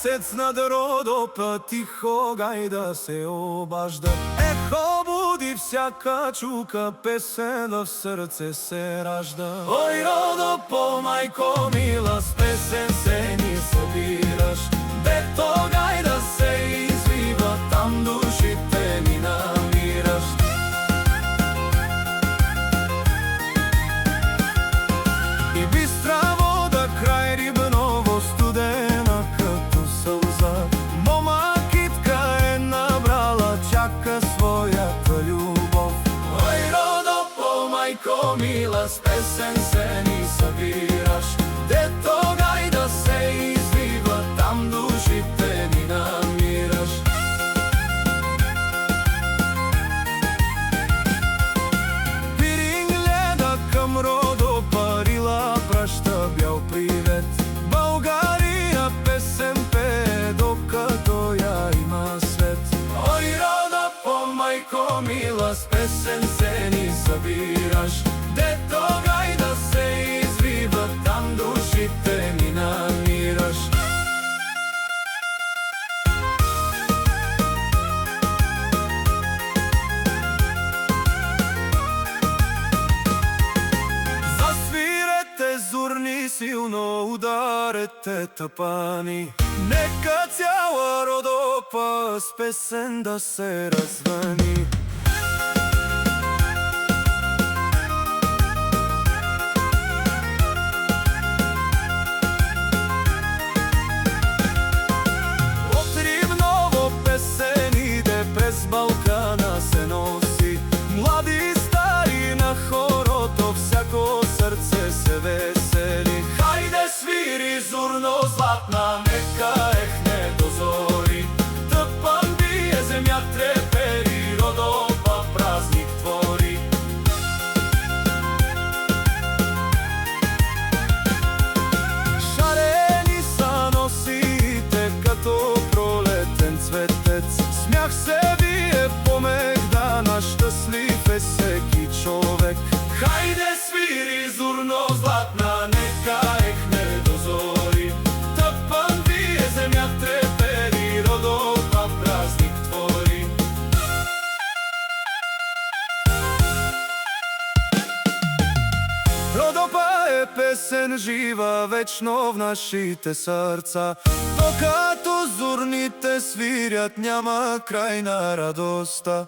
месец над Родопа тихо гајда се обажда. Ехо буди всяка чука, песен в срце се ражда. Ој Родопо, мајко мила, с песен се ни собираш. Дето гајда се извива, там душите ни намираш. И бистра вода крај Рибново, студена като сълза. Момакитка е набрала, чака својата љубов. Ој Родопо, мајко мила, с песен се ни събираш. Дето гајда се извива, там душите ни намираш. Пирин гледа към Родопа, Рила праща бял привет. Българија песен пее, докато ја има свет. Ој Родопо, мајко мила, с песен се ни събираш. Дето гајда се извива, там душите ни намираш. Засвирете зурни, силно ударете тапани. Нека цяла Родопа с песен да се развани. От Рибново песен иде, през Балкана се носи. Млади стари на хорото, всяко сърце се весели. Хајде свири зурно златна, нека ехне до зори. Тъпан бие, земја трепери, Родопа празник твори. Шарени са носите, като пролетен цветец. Смях се вие помегда, на щастлив е всеки човек. Хајде свири зурно златна, нека ехне до зори. Тъпан вие, земја трепери, Родопа празник твори. Родопа е песен жива, вечно в нашите сърца. Докато зурните свирят, няма край на радостта.